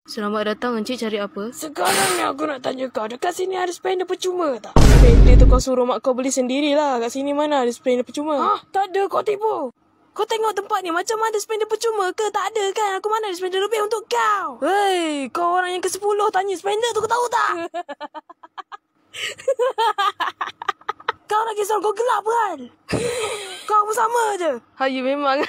Selamat datang, Encik cari apa? Sekarang ni aku nak tanya kau, dekat sini ada spender percuma tak? Spender tu kau suruh mak kau beli sendirilah. Kat sini mana ada spender percuma? Hah? Tak ada, kau tipu. Kau tengok tempat ni macam ada spender percuma ke? Tak ada kan? Aku mana ada spender lebih untuk kau? Hei, kau orang yang ke-10 tanya spender tu, kau tahu tak? Kau nak kisah kau gelap kan? Kau pun sama je. Ya memang.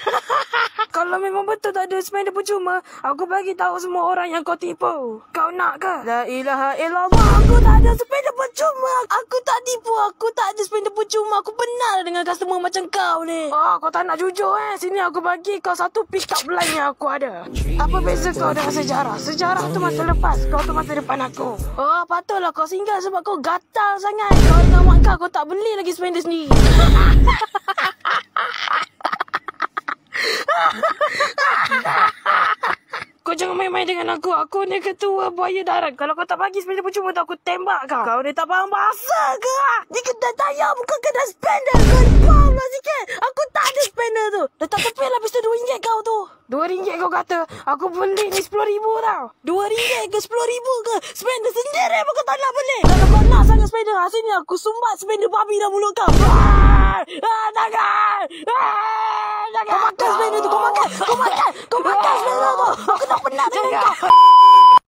Kalau memang betul tak ada spender percuma, aku bagi tahu semua orang yang kau tipu. Kau nak ke? La ilaha illallah, aku tak ada spender percuma. Aku tak tipu, aku tak ada spender percuma. Aku benar dengan customer macam kau ni. Oh, kau tak nak jujur Sini aku bagi kau satu pick up line yang aku ada. Apa beza kau dengan sejarah? Sejarah tu masa lepas, kau tu masa depan aku. Oh, patutlah kau singgah sebab kau gatal sangat. Kau dengan mak kau tak beli lagi spender sendiri. Kau jangan main-main dengan aku. Aku ni ketua buaya darat. Kalau kau tak bagi spender percuma tu, aku tembak kau. Kau ni tak faham bahasa ke? Ni kedai tayar bukan kedai spender. Kau faham lah sikit. Aku tak ada spender tu. Letak tepi lah pistol RM2 kau tu. RM2 kau kata. Aku beli ni RM10,000 tau. RM2 ke RM10,000 ke? Spender sendiri pun kau tak nak beli. Kalau kau nak sangat spender, sini aku sumbat spender babi dalam mulut kau. Jangan. Jangan. Kau makan spender tu. Kau makan spender tu. Aku tak pernah dengan kau.